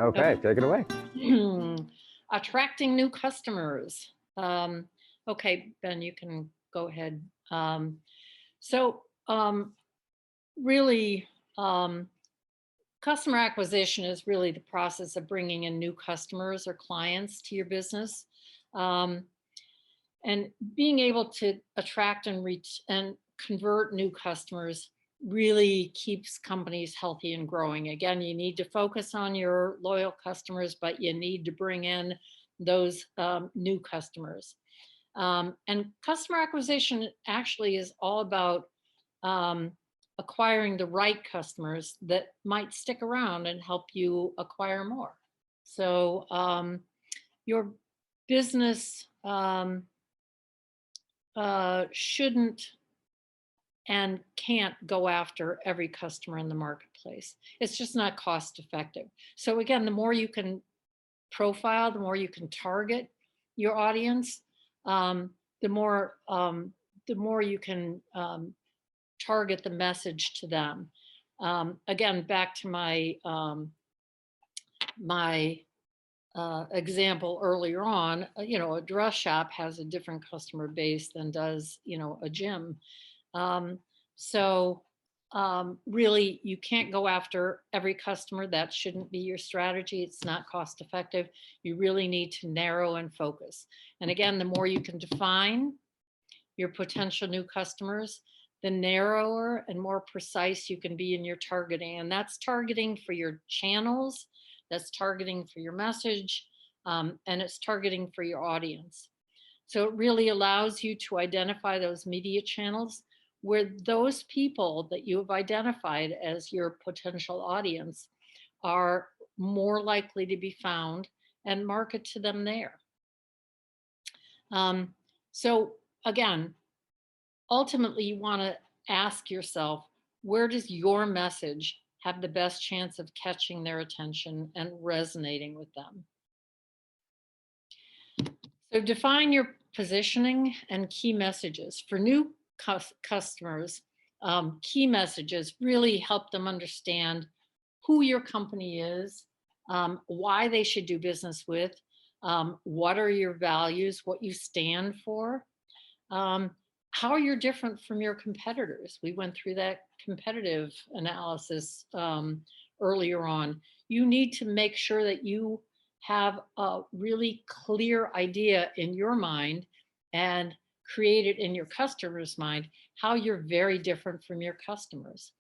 Okay, take it away. Attracting new customers. Okay, Ben, you can go ahead. Really, customer acquisition is really the process of bringing in new customers or clients to your business. And being able to attract and reach and convert new customers really keeps companies healthy and growing. Again, you need to focus on your loyal customers, but you need to bring in those new customers. And customer acquisition actually is all about acquiring the right customers that might stick around and help you acquire more. So your business shouldn't and can't go after every customer in the marketplace. It's just not cost effective. So again, the more you can profile, the more you can target your audience, the more you can target the message to them. Again, back to my example earlier on, a dress shop has a different customer base than does, a gym. Really, you can't go after every customer. That shouldn't be your strategy. It's not cost effective. You really need to narrow and focus. And again, the more you can define your potential new customers, the narrower and more precise you can be in your targeting. And that's targeting for your channels, that's targeting for your message, and it's targeting for your audience. So it really allows you to identify those media channels where those people that you have identified as your potential audience are more likely to be found, and market to them there. So again, ultimately you want to ask yourself, where does your message have the best chance of catching their attention and resonating with them? So define your positioning and key messages. For new customers, key messages really help them understand who your company is, why they should do business with, what are your values, what you stand for, how you're different from your competitors. We went through that competitive analysis earlier on. You need to make sure that you have a really clear idea in your mind and create it in your customer's mind, how you're very different from your customers.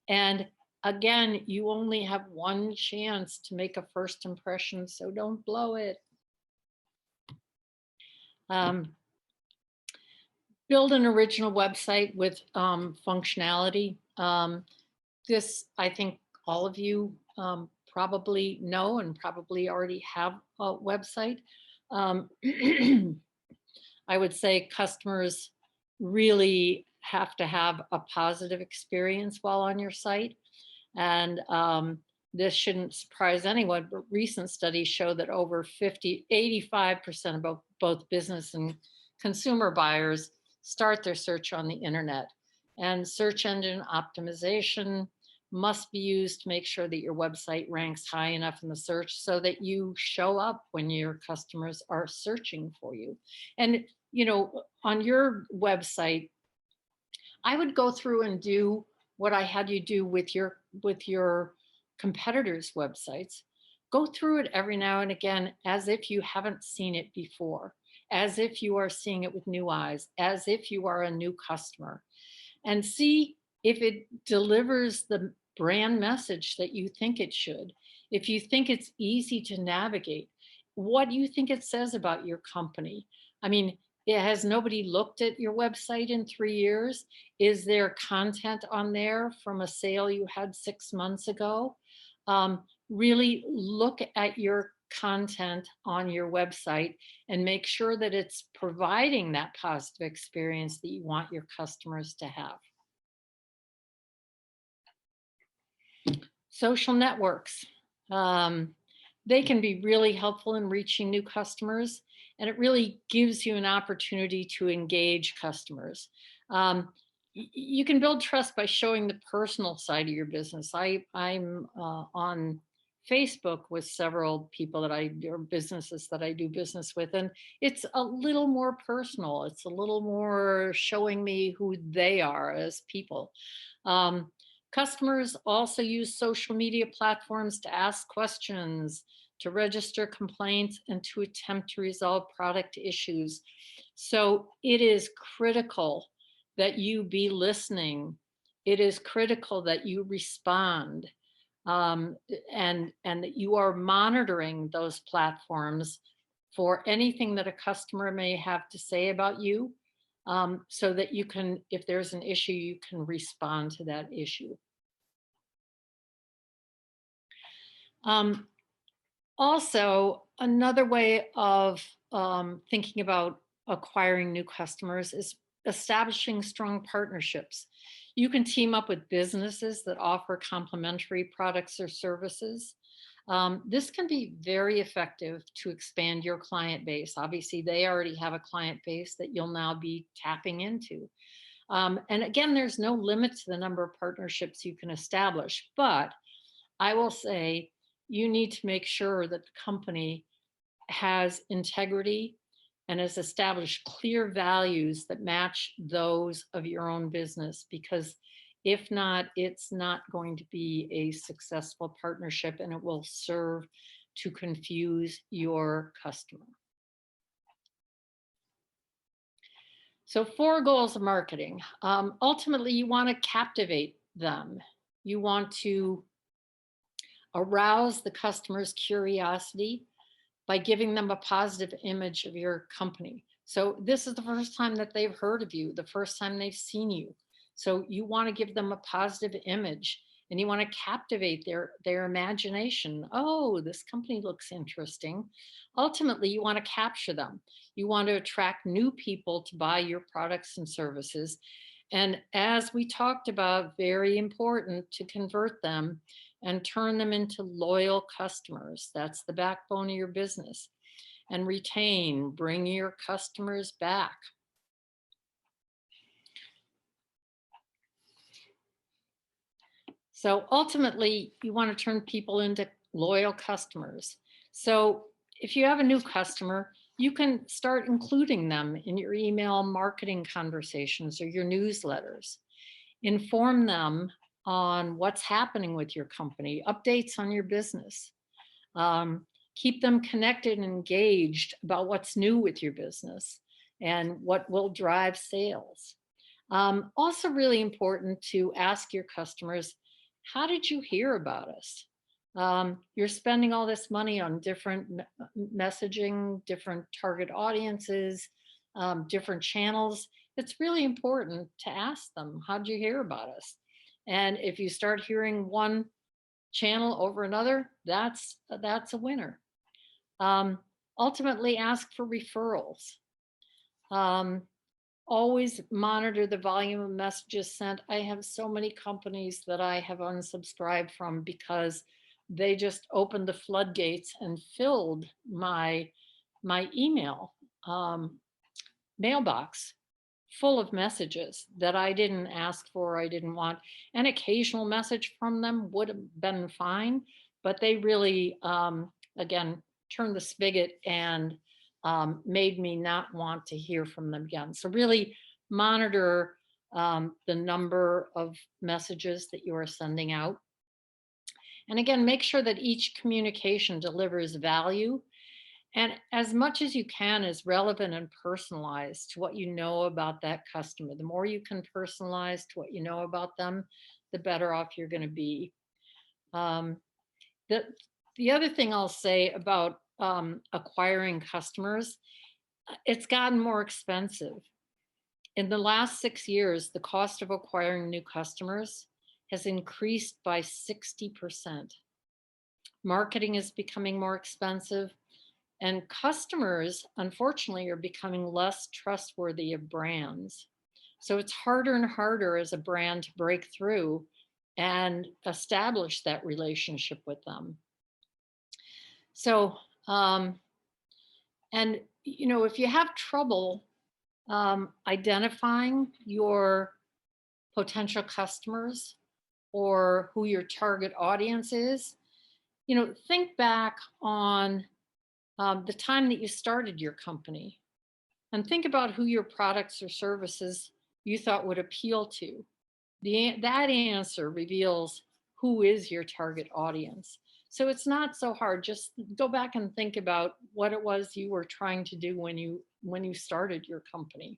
And again, you only have one chance to make a first impression, so don't blow it. Build an original website with functionality. This, I think all of you probably know and probably already have a website. I would say customers really have to have a positive experience while on your site. And this shouldn't surprise anyone, but recent studies show that over 85% of both business and consumer buyers start their search on the internet. And search engine optimization must be used to make sure that your website ranks high enough in the search so that you show up when your customers are searching for you. And, on your website, I would go through and do what I had you do with your competitors' websites. Go through it every now and again as if you haven't seen it before, as if you are seeing it with new eyes, as if you are a new customer, and see if it delivers the brand message that you think it should. If you think it's easy to navigate, what do you think it says about your company? I mean, has nobody looked at your website in 3 years? Is there content on there from a sale you had 6 months ago? Really look at your content on your website and make sure that it's providing that positive experience that you want your customers to have. Social networks. They can be really helpful in reaching new customers, and it really gives you an opportunity to engage customers. You can build trust by showing the personal side of your business. I'm on Facebook with several people or businesses that I do business with. And it's a little more personal. It's a little more showing me who they are as people. Um, Customers also use social media platforms to ask questions, to register complaints, and to attempt to resolve product issues. So it is critical that you be listening. It is critical that you respond, um, and that you are monitoring those platforms for anything that a customer may have to say about you, so that you can, if there's an issue, you can respond to that issue. Um, Also, another way of thinking about acquiring new customers is establishing strong partnerships. You can team up with businesses that offer complementary products or services. This can be very effective to expand your client base. Obviously, they already have a client base that you'll now be tapping into. And again, there's no limit to the number of partnerships you can establish, but I will say you need to make sure that the company has integrity and has established clear values that match those of your own business, because if not, it's not going to be a successful partnership, and it will serve to confuse your customer. So 4 goals of marketing. Ultimately, you want to captivate them. You want to arouse the customer's curiosity by giving them a positive image of your company. So this is the first time that they've heard of you, the first time they've seen you. So you want to give them a positive image, and you want to captivate their imagination. Oh, this company looks interesting. Ultimately, you want to capture them. You want to attract new people to buy your products and services. And as we talked about, very important to convert them and turn them into loyal customers. That's the backbone of your business. And retain, bring your customers back. So ultimately, you want to turn people into loyal customers. So if you have a new customer, you can start including them in your email marketing conversations or your newsletters. Inform them on what's happening with your company, updates on your business. Keep them connected and engaged about what's new with your business and what will drive sales. Also really important to ask your customers, how did you hear about us? You're spending all this money on different messaging, different target audiences, different channels. It's really important to ask them, how did you hear about us? And if you start hearing one channel over another, that's a winner. Ultimately, ask for referrals. Always monitor the volume of messages sent. I have so many companies that I have unsubscribed from because they just opened the floodgates and filled my email mailbox full of messages that I didn't ask for, I didn't want. An occasional message from them would have been fine, but they really, again, turned the spigot and made me not want to hear from them again. So really monitor the number of messages that you are sending out. And again, make sure that each communication delivers value, and as much as you can is relevant and personalized to what you know about that customer. The more you can personalize to what you know about them, the better off you're going to be. The other thing I'll say about acquiring customers, it's gotten more expensive. In the last 6 years, the cost of acquiring new customers has increased by 60%. Marketing is becoming more expensive, and customers, unfortunately, are becoming less trustworthy of brands. So it's harder and harder as a brand to break through and establish that relationship with them. So, and if you have trouble identifying your potential customers or who your target audience is, think back on the time that you started your company and think about who your products or services you thought would appeal to. That answer reveals who is your target audience. So it's not so hard. Just go back and think about what it was you were trying to do when you started your company.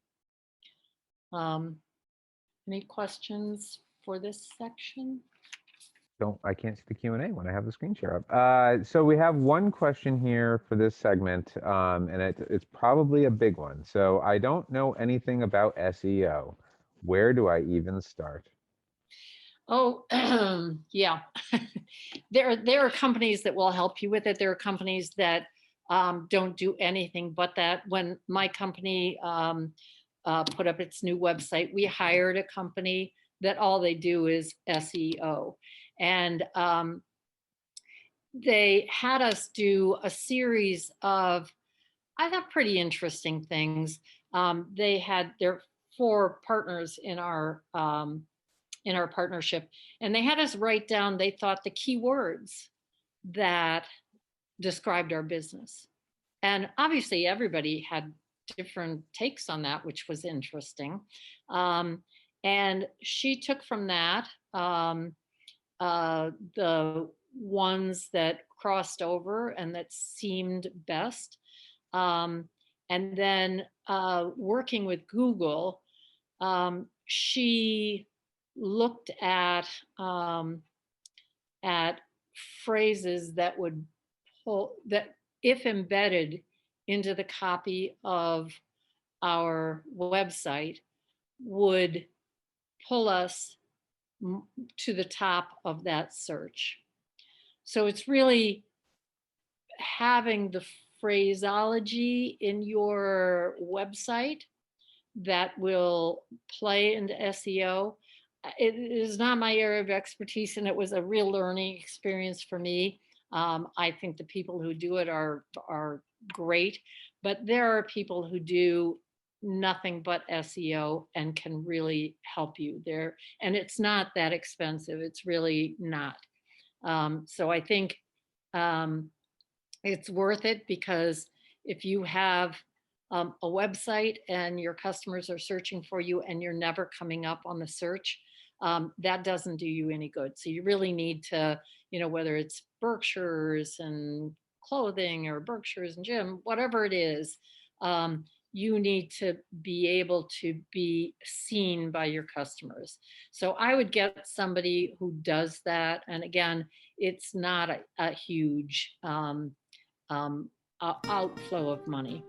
Any questions for this section? I can't see the Q&A when I have the screen share up. So we have one question here for this segment, and it's probably a big one. So I don't know anything about SEO. Where do I even start? Oh, yeah. There are companies that will help you with it. There are companies that don't do anything but that. When my company put up its new website, we hired a company that all they do is SEO. And they had us do a series of, I thought, pretty interesting things. They had their 4 partners in our partnership, and they had us write down, they thought, the keywords that described our business. And obviously everybody had different takes on that, which was interesting. And she took from that the ones that crossed over and that seemed best. And then working with Google, she looked at phrases that would pull, that if embedded into the copy of our website, would pull us to the top of that search. So it's really having the phraseology in your website that will play into SEO. It is not my area of expertise, and it was a real learning experience for me. I think the people who do it are great, but there are people who do nothing but SEO and can really help you there. And it's not that expensive. It's really not. So I think it's worth it, because if you have a website and your customers are searching for you and you're never coming up on the search, that doesn't do you any good. So you really need to, whether it's Berkshires and clothing or Berkshires and gym, whatever it is, you need to be able to be seen by your customers. So I would get somebody who does that. And again, it's not a huge outflow of money.